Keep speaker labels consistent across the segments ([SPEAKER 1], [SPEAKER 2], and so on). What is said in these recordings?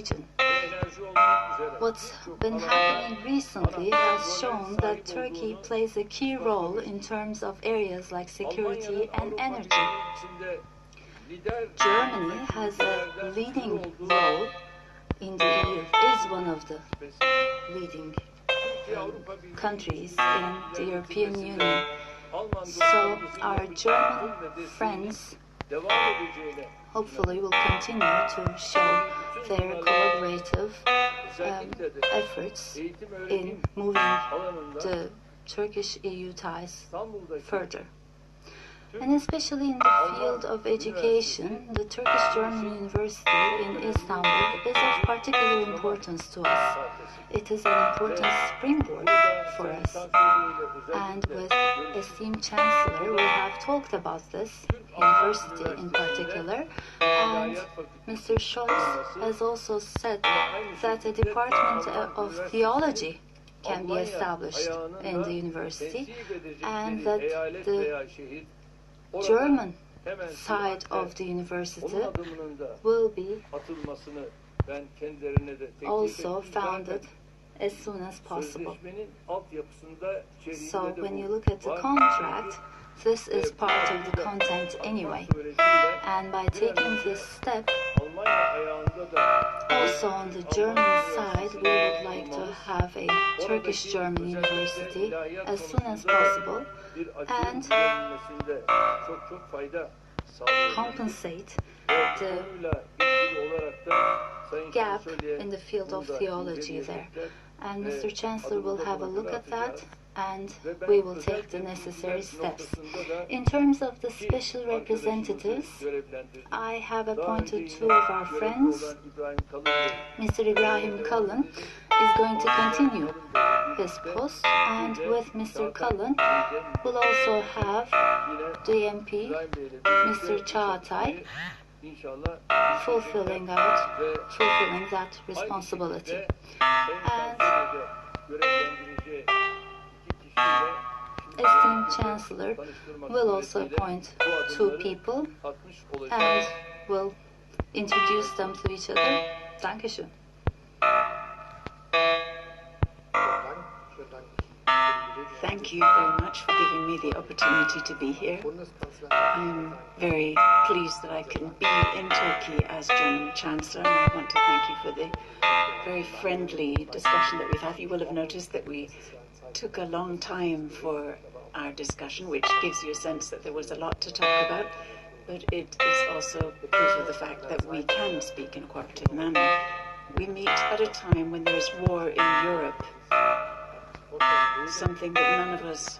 [SPEAKER 1] region. What's been happening recently has shown that Turkey plays a key role in terms of areas like security and energy. Germany has a leading role in the EU, is one of the leading countries in the European Union. So our German friends hopefully will continue to show their collaborative efforts in moving the Turkish-EU ties further. And especially in the field of education, the Turkish-German University in Istanbul is of particular importance to us. It is an important springboard for us. And with esteemed Chancellor, we have talked about this university in particular. And Mr. Scholz has also said that a department of theology can be established in the university, and that the German side of the university will be also founded as soon as possible. So when you look at the contract, this is part of the content anyway. And by taking this step, also on the German side, we would like to have a Turkish-German university as soon as possible and compensate the gap in the field of theology there. And Mr. Chancellor will have a look at that, and we will take the necessary steps. In terms of the special representatives, I have appointed two of our friends. Mr. Ibrahim Kalın is going to continue his post, and with Mr. Kalın, we'll also have the MP, Mr. Çağatay, fulfilling that responsibility. And esteemed Chancellor will also appoint two people and will introduce them to each other. Dankeschön.
[SPEAKER 2] Thank you very much for giving me the opportunity to be here. I'm very pleased that I can be in Turkey as German Chancellor, and I want to thank you for the very friendly discussion that we've had. You will have noticed that we took a long time for our discussion, which gives you a sense that there was a lot to talk about, but it is also proof of the fact that we can speak in a cooperative manner. We meet at a time when there is war in Europe, something that none of us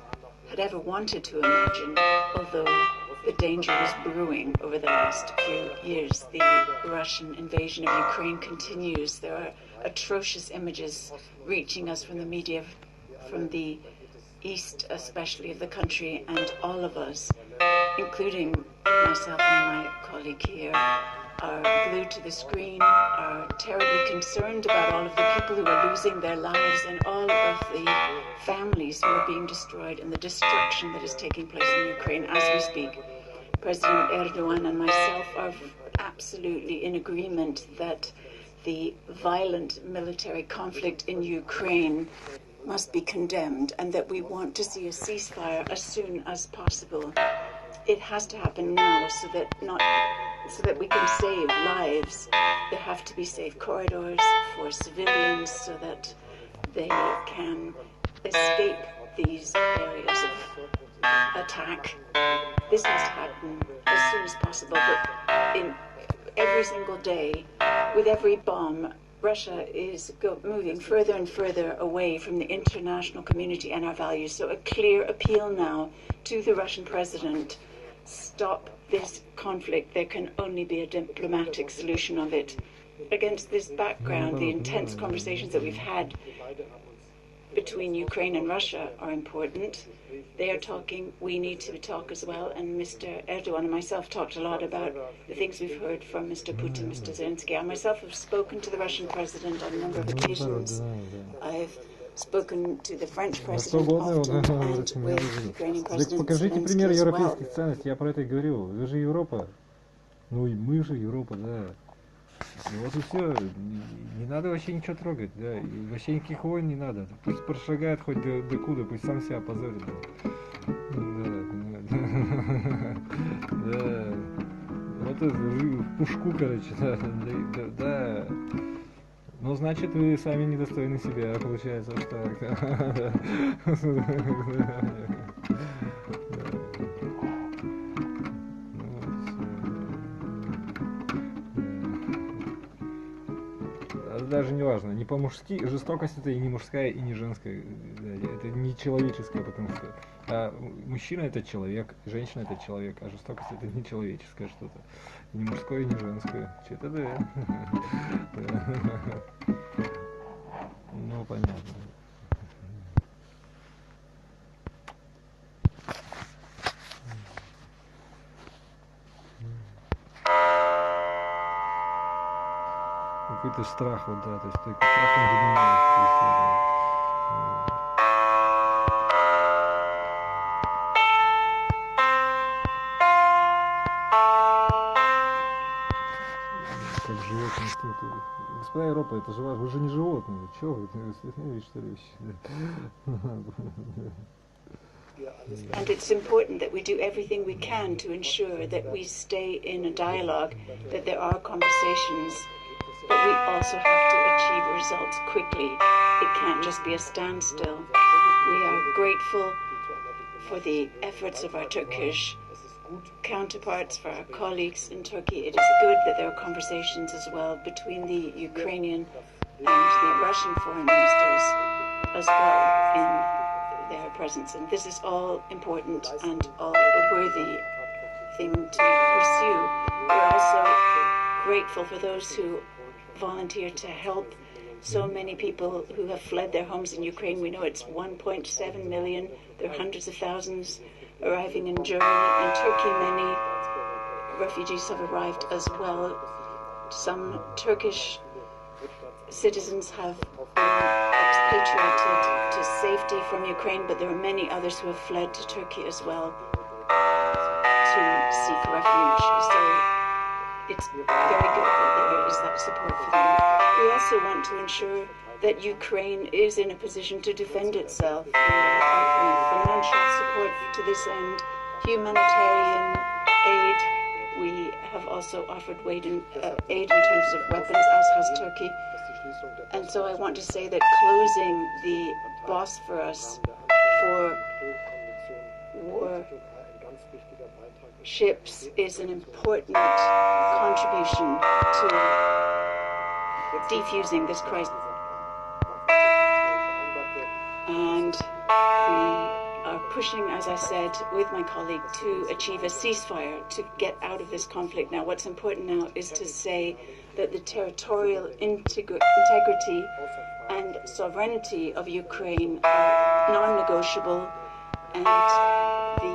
[SPEAKER 2] had ever wanted to imagine, although the danger was brewing over the last few years. The Russian invasion of Ukraine continues. There are atrocious images reaching us from the media, from the east especially of the country, and all of us, including myself and my colleague here, are glued to the screen, are terribly concerned about all of the people who are losing their lives and all of the families who are being destroyed and the destruction that is taking place in Ukraine as we speak. President Erdogan and myself are absolutely in agreement that the violent military conflict in Ukraine must be condemned and that we want to see a ceasefire as soon as possible. It has to happen now so that we can save lives. There have to be safe corridors for civilians so that they can escape these areas of attack. This has to happen as soon as possible, but in every single day, with every bomb, Russia is moving further and further away from the international community and our values. So a clear appeal now to the Russian president: stop this conflict. There can only be a diplomatic solution of it. Against this background, the intense conversations that we've had between Ukraine and Russia are important. They are talking, we need to talk as well, and Mr. Erdogan and myself talked a lot about the things we've heard from Mr. Putin, Mr. Zelensky. I myself have spoken to the Russian president on a number of occasions. I've spoken to the French president often and with Ukrainian President Zelensky as well.
[SPEAKER 3] Я про это и говорю. Вы же Европа. Ну и мы же Европа, да. И вот и все. Не надо вообще ничего трогать, да. И вообще никаких войн не надо. Пусть прошагает хоть до куда, пусть сам себя позорит. Да. Вот это в пушку, короче, да. Ну, значит, вы сами недостойны себя, получается, что так. Даже не важно, не по-мужски, жестокость это и не мужская, и не женская, это не человеческое, потому что мужчина это человек, женщина это человек, а жестокость это не человеческое что-то, не мужское, не женское, что-то да. Ну, понятно. Какой-то страх, вот да, то есть только страхом занимается. Как животные инстинкты. Господа Европа, это же вы же не животные. Чего вы? Что ли?
[SPEAKER 2] And it's important that we do everything we can to ensure that we stay in a dialogue, that there are conversations, but we also have to achieve results quickly. It can't just be a standstill. We are grateful for the efforts of our Turkish counterparts, for our colleagues in Turkey. It is good that there are conversations as well between the Ukrainian and the Russian foreign ministers as well in their presence. And this is all important and all a worthy thing to pursue. We're also grateful for those who volunteer to help so many people who have fled their homes in Ukraine. We know it's 1.7 million. There are hundreds of thousands arriving in Germany. In Turkey, many refugees have arrived as well. Some Turkish citizens have been expatriated to safety from Ukraine, but there are many others who have fled to Turkey as well to seek refuge. So it's very good that there is that support for them. We also want to ensure that Ukraine is in a position to defend itself. We are offering financial support to this end, humanitarian aid. We have also offered aid in terms of weapons, as has Turkey. And so I want to say that closing the Bosphorus for war ships is an important contribution to defusing this crisis. And we are pushing, as I said, with my colleague to achieve a ceasefire to get out of this conflict. Now, what's important now is to say that the territorial integrity and sovereignty of Ukraine are non-negotiable, and the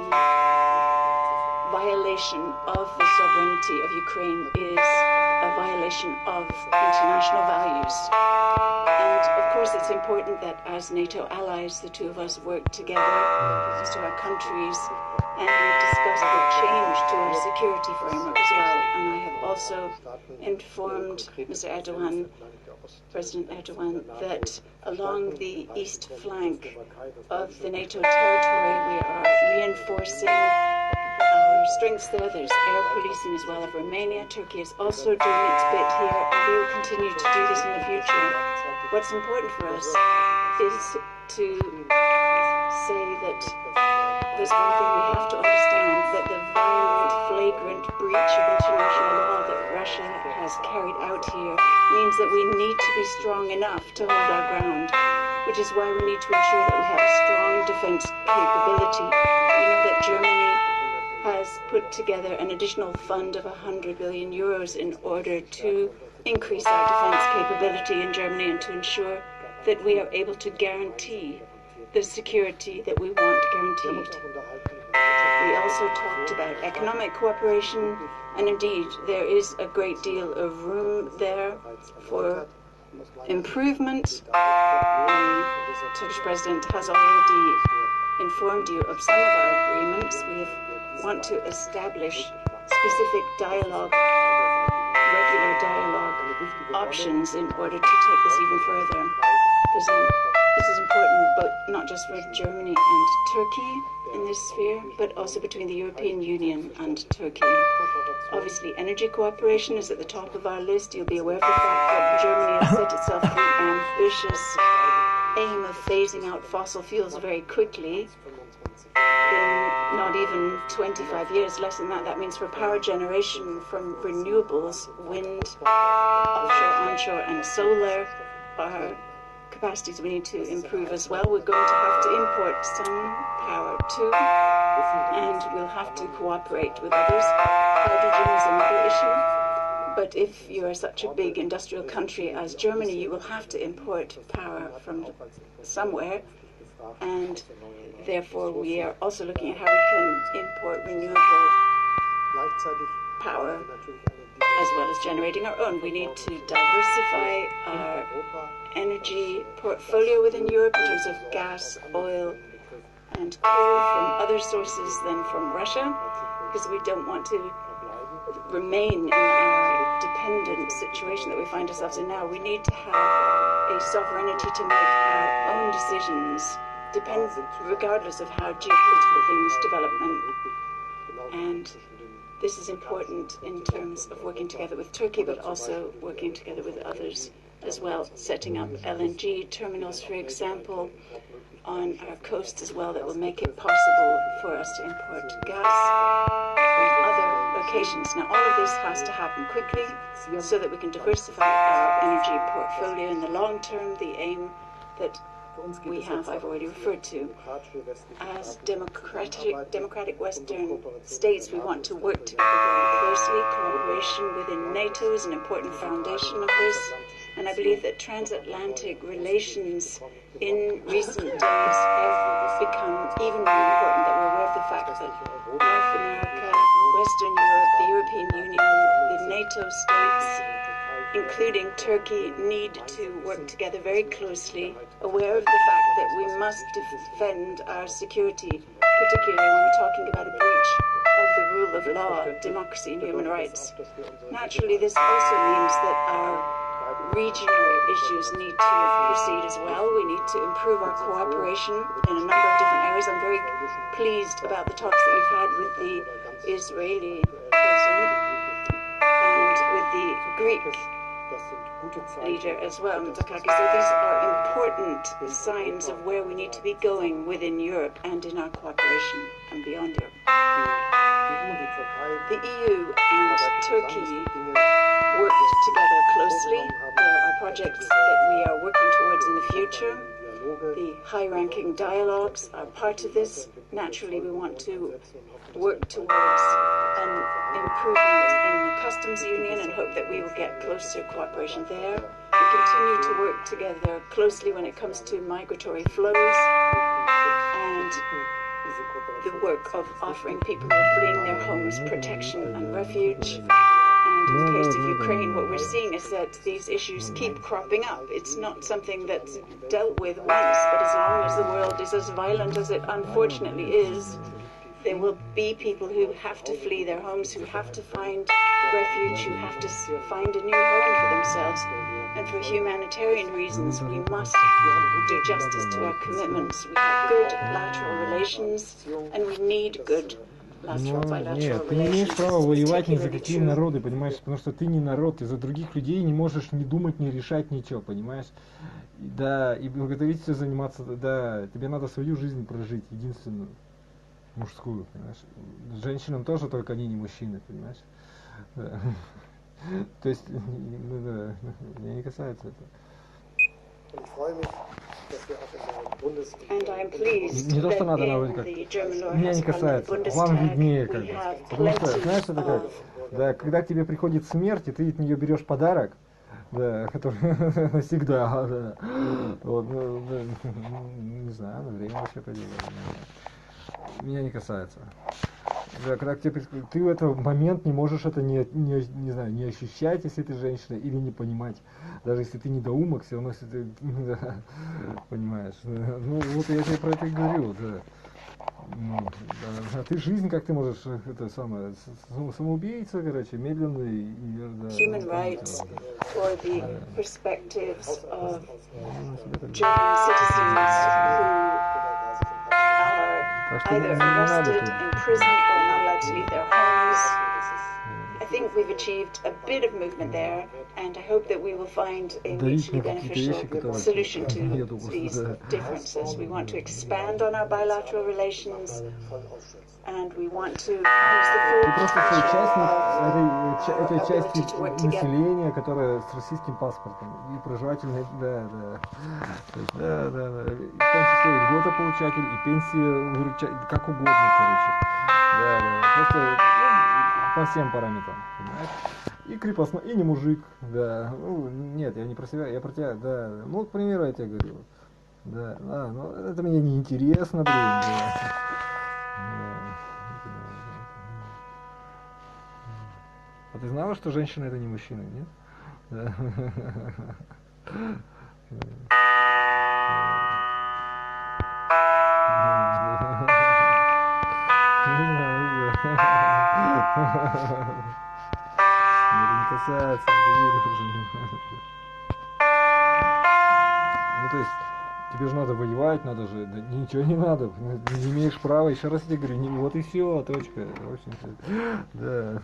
[SPEAKER 2] violation of the sovereignty of Ukraine is a violation of international values. And of course it's important that as NATO allies, the two of us work together as to our countries, and we've discussed the change to our security framework as well. And I have also informed Mr. Erdogan, President Erdogan, that along the east flank of the NATO territory we are reinforcing our strengths there. There's air policing as well of Romania. Turkey is also doing its bit here, and we will continue to do this in the future. What's important for us is to say that there's one thing we have to understand, that the violent, flagrant breach of international law that Russia has carried out here means that we need to be strong enough to hold our ground, which is why we need to ensure that we have a strong defense capability. We know that Germany has put together an additional fund of 100 billion euros in order to increase our defense capability in Germany and to ensure that we are able to guarantee the security that we want guaranteed. We also talked about economic cooperation, and indeed there is a great deal of room there for improvement. The Turkish president has already informed you of some of our agreements. We want to establish specific dialogue, regular dialogue options in order to take this even further. This is important, but not just for Germany and Turkey in this sphere, but also between the European Union and Turkey. Obviously, energy cooperation is at the top of our list. You'll be aware of the fact that Germany has set itself the ambitious aim of phasing out fossil fuels very quickly. In not even 25 years, less than that. That means for power generation from renewables, wind, offshore, onshore, and solar, our capacities we need to improve as well. We're going to have to import some power too, and we'll have to cooperate with others. Hydrogen is another issue. But if you're such a big industrial country as Germany, you will have to import power from somewhere, and therefore we are also looking at how we can import renewable power as well as generating our own. We need to diversify our energy portfolio within Europe in terms of gas, oil, and coal from other sources than from Russia, because we don't want to remain in our dependent situation that we find ourselves in now. We need to have a sovereignty to make our own decisions, regardless of how geopolitical things develop. And this is important in terms of working together with Turkey, but also working together with others as well, setting up LNG terminals, for example, on our coast as well, that will make it possible for us to import gas from other locations. Now, all of this has to happen quickly so that we can diversify our energy portfolio in the long term. The aim that we have, I've already referred to. As democratic Western states, we want to work together very closely. Cooperation within NATO is an important foundation of this, and I believe that transatlantic relations in recent days have become even more important, that we're aware of the fact that North America, Western Europe, the European Union, the NATO states, including Turkey, need to work together very closely, aware of the fact that we must defend our security, particularly when we're talking about a breach of the rule of law, democracy, and human rights. Naturally, this also means that our regional issues need to proceed as well. We need to improve our cooperation in a number of different areas. I'm very pleased about the talks that we've had with the Israeli president and with the Greek leader as well, Mitsakaki. So these are important signs of where we need to be going within Europe and in our cooperation and beyond Europe. The EU and Turkey worked together closely. There are projects that we are working towards in the future. The high-ranking dialogues are part of this. Naturally, we want to work towards an improvement in the customs union and hope that we will get closer cooperation there. We continue to work together closely when it comes to migratory flows and the work of offering people who are fleeing their homes protection and refuge. And in the case of Ukraine, what we're seeing is that these issues keep cropping up. It's not something that's dealt with once, but as long as the world is as violent as it unfortunately is, there will be people who have to flee their homes, who have to find refuge, who have to find a new home for themselves. And for humanitarian reasons, we must do justice to our commitments. We have good lateral relations, and we need good lateral bilateral
[SPEAKER 3] Нет, ты не
[SPEAKER 2] relations.
[SPEAKER 3] имеешь права
[SPEAKER 2] This is
[SPEAKER 3] воевать ни за
[SPEAKER 2] particularly
[SPEAKER 3] какие
[SPEAKER 2] true.
[SPEAKER 3] народы, понимаешь, потому что ты не народ, ты за других людей не можешь ни думать, ни решать ничего, понимаешь? Да, и благотворительностью заниматься, да, тебе надо свою жизнь прожить, единственную, мужскую, понимаешь? Женщинам тоже, только они не мужчины, понимаешь? Да. То есть, ну, да, меня не касается это.
[SPEAKER 2] And I am pleased
[SPEAKER 3] Не то, что
[SPEAKER 2] that
[SPEAKER 3] надо
[SPEAKER 2] in
[SPEAKER 3] говорить как.
[SPEAKER 2] the German lower
[SPEAKER 3] Меня не
[SPEAKER 2] house parliament,
[SPEAKER 3] касается.
[SPEAKER 2] the
[SPEAKER 3] Вам
[SPEAKER 2] Bundestag,
[SPEAKER 3] виднее как
[SPEAKER 2] we
[SPEAKER 3] бы.
[SPEAKER 2] have
[SPEAKER 3] Потому что,
[SPEAKER 2] plenty
[SPEAKER 3] знаешь, это как,
[SPEAKER 2] of
[SPEAKER 3] да, когда к тебе приходит смерть, и ты от нее берешь подарок, да, который навсегда, да. Вот, ну, да, не знаю, время вообще поделает. Меня не касается. Да, когда к тебе, ты в этот момент не можешь это не знаю, не ощущать, если ты женщина, или не понимать. Даже если ты недоумок, все равно, если ты, да, понимаешь. Ну, вот я тебе про это и говорю, да. Ну, а ты жизнь, как ты можешь, это самое, самоубийца, короче, медленный и... Да,
[SPEAKER 2] human rights or the perspectives of German citizens who are either arrested, imprisoned, or not allowed to leave their homes. I think we've achieved a bit of movement there, and I hope that we will find a mutually beneficial solution to these differences. We want to expand on our bilateral relations, and we want to use the full
[SPEAKER 3] Ты просто
[SPEAKER 2] potential
[SPEAKER 3] этой
[SPEAKER 2] of
[SPEAKER 3] части
[SPEAKER 2] ability to work together.
[SPEAKER 3] населения, которое с российским паспортом и проживательный, да. То есть, да. И в том числе и льготополучатель, и пенсия выручатель, как угодно, короче. Да. Просто по всем параметрам, понимаешь? И крепостной, и не мужик, да. Ну, нет, я не про себя, я про тебя, да. Ну, к примеру, я тебе говорю. Да, ну это мне не интересно, блин, да. А ты знала, что женщина это не мужчина, нет? Да. Это не касается, ну то есть тебе же надо воевать, надо же, да ничего не надо, ты не имеешь права, еще раз тебе говорю, вот и все, точка, в общем-то, да.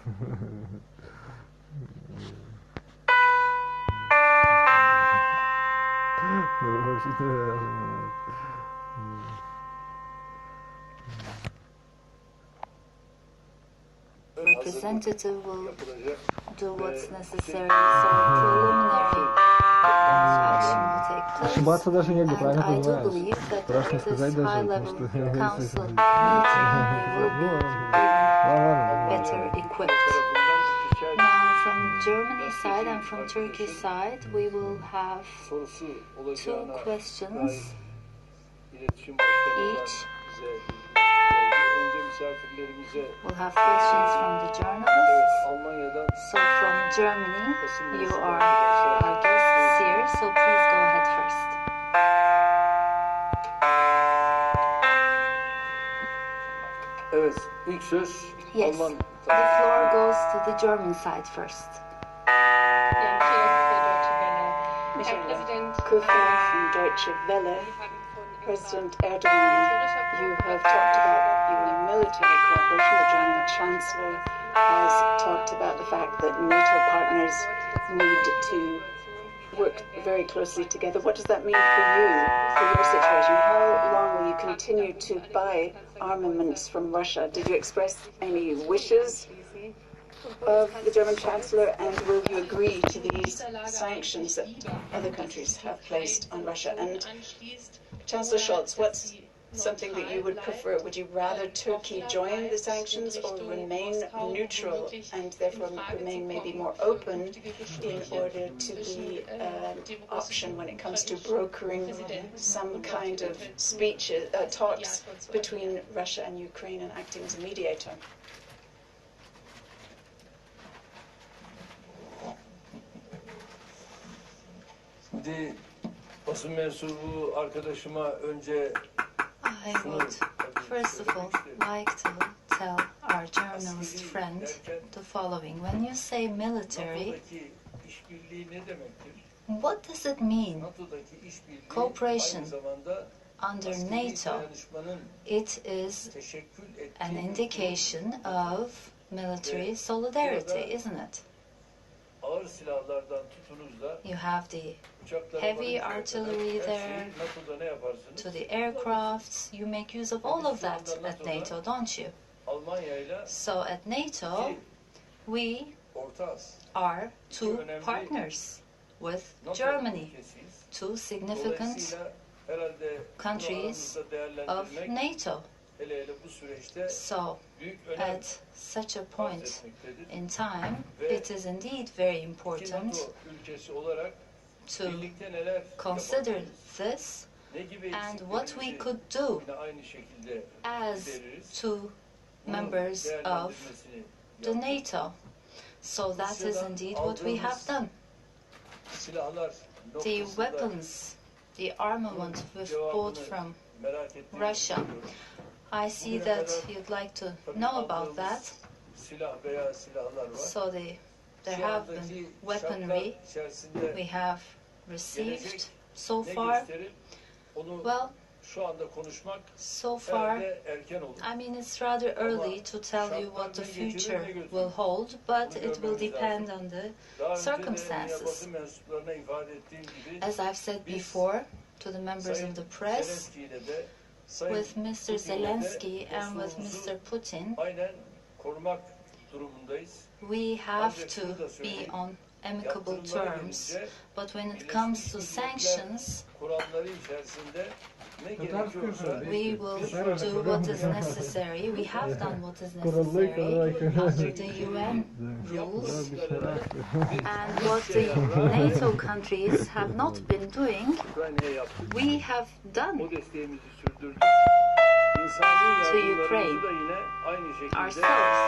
[SPEAKER 1] Representative will do what's necessary, so preliminary action will take place.
[SPEAKER 3] Ошибаться даже негде, правильно
[SPEAKER 1] And I do
[SPEAKER 3] понимаешь?
[SPEAKER 1] believe that
[SPEAKER 3] Страшно
[SPEAKER 1] at
[SPEAKER 3] сказать
[SPEAKER 1] this
[SPEAKER 3] даже,
[SPEAKER 1] high-level
[SPEAKER 3] потому что...
[SPEAKER 1] council meeting we will be better equipped. Now, from Germany side and from Turkey side, we will have 2 questions each. We'll have questions from the journalists. So from Germany, you are our guests here, so please go ahead first. Yes, the floor goes to the German side first.
[SPEAKER 2] Kufner from Deutsche Welle. President Erdogan, you have talked about your military cooperation. The German Chancellor has talked about the fact that NATO partners need to work very closely together. What does that mean for you, for your situation? How long will you continue to buy armaments from Russia? Did you express any wishes of the German Chancellor, and will you agree to these sanctions that other countries have placed on Russia? And Chancellor Scholz, what's something that you would prefer? Would you rather Turkey join the sanctions or remain neutral and therefore remain maybe more open in order to be an option when it comes to brokering some kind of talks between Russia and Ukraine and acting as a mediator?
[SPEAKER 4] Basın mensubu arkadaşıma önce
[SPEAKER 1] I would first of all like to tell our journalist friend the following. When you say military, what does it mean? Cooperation under NATO. It is an indication of military solidarity, isn't it? You have the heavy artillery there, to the aircrafts. You make use of all of that at NATO, don't you? So at NATO, we are 2 partners with Germany, 2 significant countries of NATO. So, at such a point in time, it is indeed very important to consider this and what we could do as 2 members of the NATO. So that is indeed what we have done. The weapons, the armament we've bought from Russia, I see that you'd like to know about that.
[SPEAKER 4] Silah veya silahlar var.
[SPEAKER 1] So there have been weaponry we have received so far. Well, so far, I mean, it's rather early to tell you what the future will hold, but it will depend on the circumstances. As I've said before to the members of the press, with Mr. Zelensky and with Mr. Putin, we have to be on amicable terms, but when it comes to sanctions, we will do what is necessary. We have done what is necessary under the UN rules. And what the NATO countries have not been doing, we have done to Ukraine ourselves.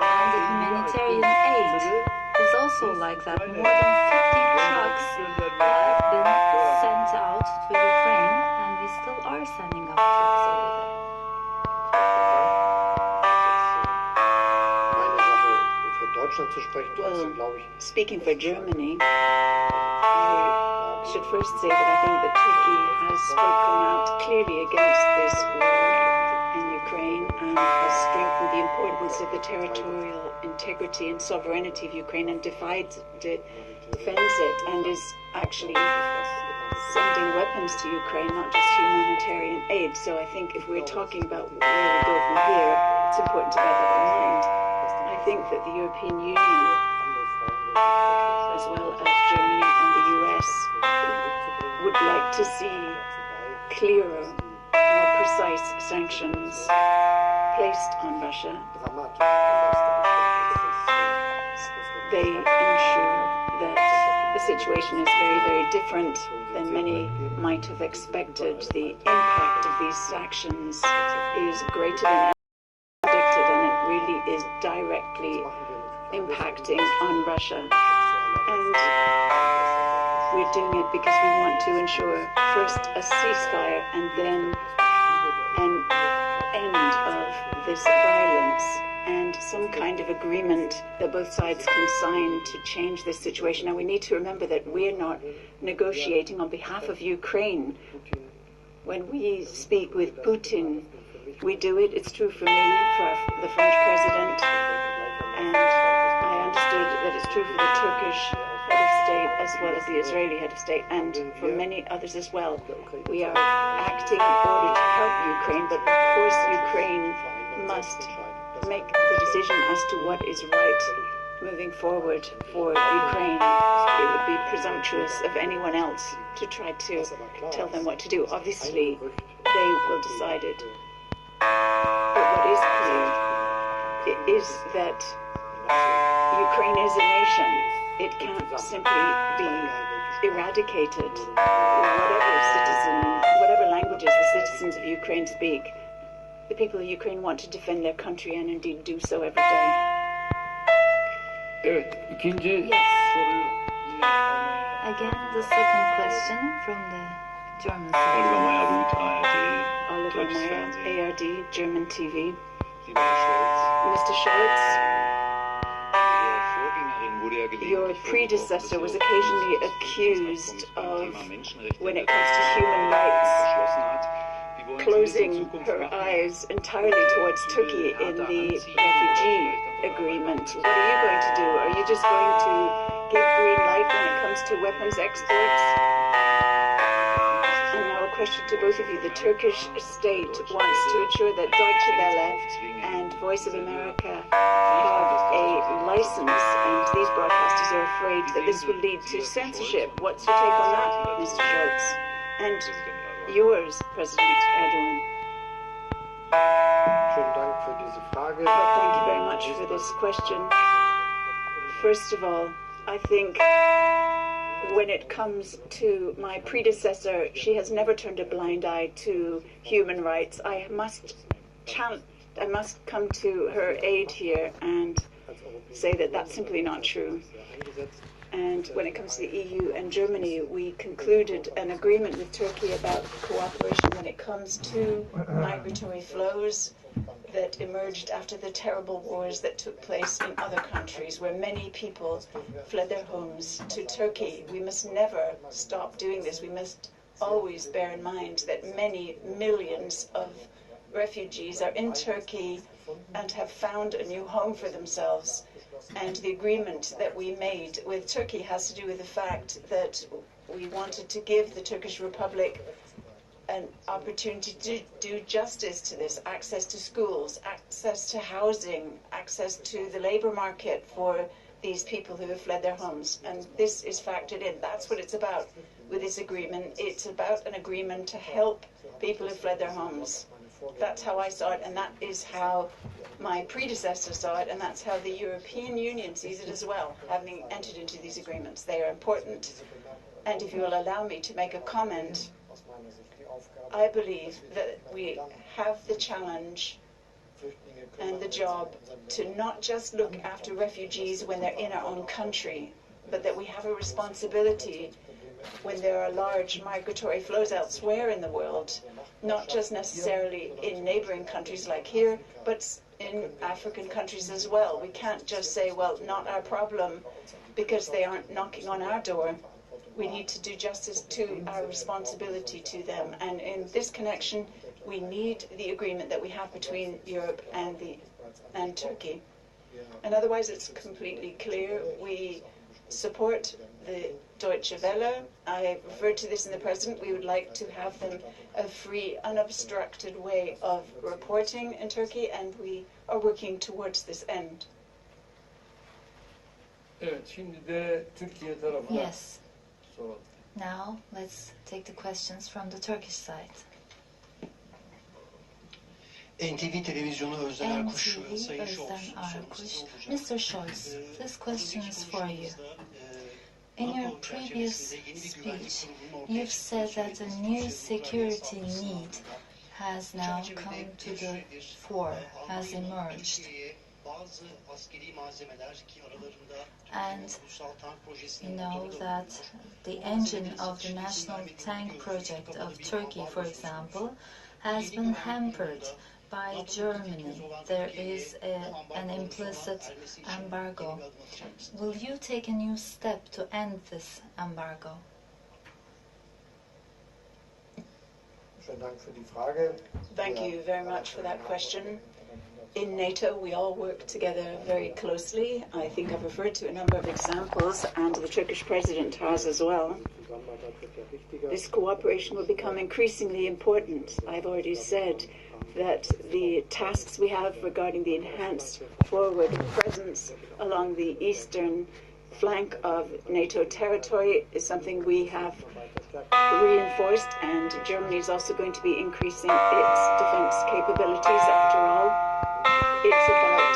[SPEAKER 1] And the humanitarian aid is also like that. More than 50 trucks have been sent out to Ukraine, and we still are sending up trucks over there.
[SPEAKER 2] Well, speaking for Germany, I should first say that I think that Turkey has spoken out clearly against this war in Ukraine and has strengthened the importance of the territorial integrity and sovereignty of Ukraine and defends it, and is actually sending weapons to Ukraine, not just humanitarian aid. So I think if we're talking about where we go from here, it's important to bear that in mind. I think that the European Union, as well as Germany and the US, would like to see clearer, more precise sanctions placed on Russia. They ensure that the situation is very, very different than many might have expected. The impact of these sanctions is greater than predicted, and it really is directly impacting on Russia. And we're doing it because we want to ensure first a ceasefire and then an end of this violence and some kind of agreement that both sides can sign to change this situation. Now, we need to remember that we're not negotiating on behalf of Ukraine. When we speak with Putin, we do it. It's true for me, for the French president, and I understood that it's true for the Turkish head of state as well as the Israeli head of state, and for many others as well. We are acting in order to help Ukraine, but of course Ukraine must make the decision as to what is right moving forward for Ukraine. It would be presumptuous of anyone else to try to tell them what to do. Obviously, they will decide it. But what is clear is that Ukraine is a nation. It can't simply be eradicated. Whatever languages the citizens of Ukraine speak, the people of Ukraine want to defend their country and indeed do so every day.
[SPEAKER 4] Evet, ikinci soruyu yine
[SPEAKER 1] Again, the second question from the German side.
[SPEAKER 2] Oliver Meyer, ARD, German TV.
[SPEAKER 5] Mr.
[SPEAKER 2] Scholz, your predecessor was occasionally accused of, when it comes to human rights, closing her eyes entirely towards Turkey in the refugee agreement. What are you going to do? Are you just going to give green light when it comes to weapons exports? And now a question to both of you. The Turkish state wants to ensure that Deutsche Welle and Voice of America have a license, and these broadcasters are afraid that this will lead to censorship. What's your take on that, Mr. Scholz? And yours, President Erdogan. Well, thank you very much for this question. First of all, I think when it comes to my predecessor, she has never turned a blind eye to human rights. I must come to her aid here and say that that's simply not true. And when it comes to the EU and Germany, we concluded an agreement with Turkey about cooperation when it comes to migratory flows that emerged after the terrible wars that took place in other countries where many people fled their homes to Turkey. We must never stop doing this. We must always bear in mind that many millions of refugees are in Turkey and have found a new home for themselves. And the agreement that we made with Turkey has to do with the fact that we wanted to give the Turkish Republic an opportunity to do justice to this, access to schools, access to housing, access to the labor market for these people who have fled their homes. And this is factored in. That's what it's about with this agreement. It's about an agreement to help people who fled their homes. That's how I saw it, and that is how my predecessor saw it, and that's how the European Union sees it as well, having entered into these agreements. They are important, and if you will allow me to make a comment, I believe that we have the challenge and the job to not just look after refugees when they're in our own country, but that we have a responsibility when there are large migratory flows elsewhere in the world, not just necessarily in neighboring countries like here, but in African countries as well. We can't just say, well, not our problem because they aren't knocking on our door. We need to do justice to our responsibility to them. And in this connection, we need the agreement that we have between Europe and Turkey. And otherwise, it's completely clear. We support the Deutsche Welle. I referred to this in the President. We would like to have them a free, unobstructed way of reporting in Turkey, and we are working towards this end.
[SPEAKER 4] Evet, şimdi de Türkiye tarafına
[SPEAKER 1] Yes.
[SPEAKER 4] soralım.
[SPEAKER 1] Now let's take the questions from the Turkish side.
[SPEAKER 6] NTV televizyonu Özden Erkuş,
[SPEAKER 1] NTV
[SPEAKER 6] Sayın Scholz,
[SPEAKER 1] Özden Erkuş.
[SPEAKER 6] sorusu olacak.
[SPEAKER 1] Mr. Scholz, this question is for you. In your previous speech, you've said that a new security need has now come to the fore, has emerged. And you know that the engine of the national tank project of Turkey, for example, has been hampered by Germany. There is an implicit embargo. Will you take a new step to end this embargo?
[SPEAKER 2] Thank you very much for that question. In NATO, we all work together very closely. I think I've referred to a number of examples, and the Turkish president has as well. This cooperation will become increasingly important. I've already said that the tasks we have regarding the enhanced forward presence along the eastern flank of NATO territory is something we have reinforced, and Germany is also going to be increasing its defense capabilities. After all, it's about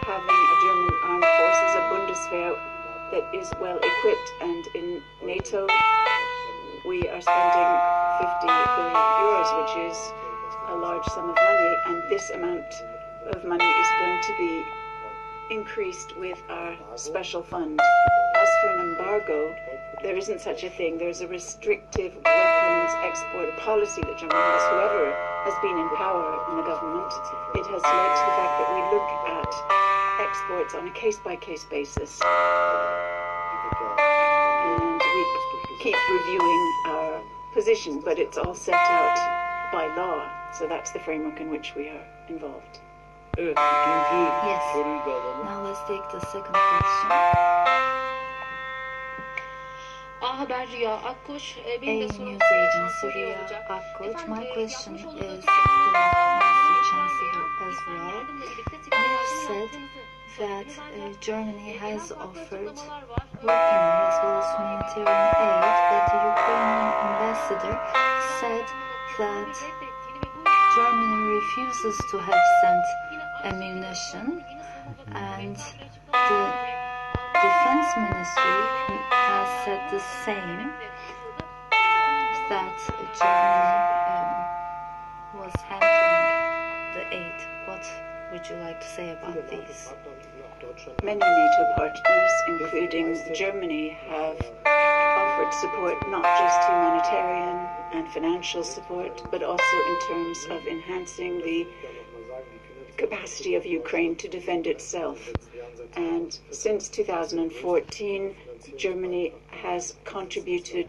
[SPEAKER 2] having a German armed forces, a Bundeswehr, that is well equipped, and in NATO we are spending 50 billion euros, which is a large sum of money, and this amount of money is going to be increased with our special fund. As for an embargo, there isn't such a thing. There's a restrictive weapons export policy that Germany has. Whoever has been in power in the government, it has led to the fact that we look at exports on a case-by-case basis. And we keep reviewing our position, but it's all set out by law. So that's the framework in which we are involved.
[SPEAKER 4] Evet, ikinci
[SPEAKER 1] Yes.
[SPEAKER 4] soruyu da alalım.
[SPEAKER 1] Now let's take the second question.
[SPEAKER 7] Haber Rüya Akkoç.
[SPEAKER 1] A
[SPEAKER 7] Benim de sorum
[SPEAKER 1] news
[SPEAKER 7] Sayın
[SPEAKER 1] agency
[SPEAKER 7] Chansölye'ye
[SPEAKER 1] Rüya
[SPEAKER 7] olacak.
[SPEAKER 1] Akkoç. My
[SPEAKER 7] Efendim,
[SPEAKER 1] question
[SPEAKER 7] yapmış
[SPEAKER 1] is
[SPEAKER 7] olduğunuz
[SPEAKER 1] to Master Chancellor
[SPEAKER 7] açıklamalarla
[SPEAKER 1] as well.
[SPEAKER 7] yardımla birlikte
[SPEAKER 1] You
[SPEAKER 7] sigortaların
[SPEAKER 1] said
[SPEAKER 7] yaptığınızı
[SPEAKER 1] that
[SPEAKER 7] söyledi.
[SPEAKER 1] Germany
[SPEAKER 7] Genel
[SPEAKER 1] has
[SPEAKER 7] farklı
[SPEAKER 1] offered
[SPEAKER 7] açıklamalar var.
[SPEAKER 1] working as well as humanitarian aid, but the Ukrainian ambassador said that Germany refuses to have sent ammunition, and the Defense Ministry has said the same, that Germany was hampering the aid. What would you like to say about these?
[SPEAKER 2] Many NATO partners, including Germany, have offered support, not just humanitarian and financial support, but also in terms of enhancing the capacity of Ukraine to defend itself. And since 2014, Germany has contributed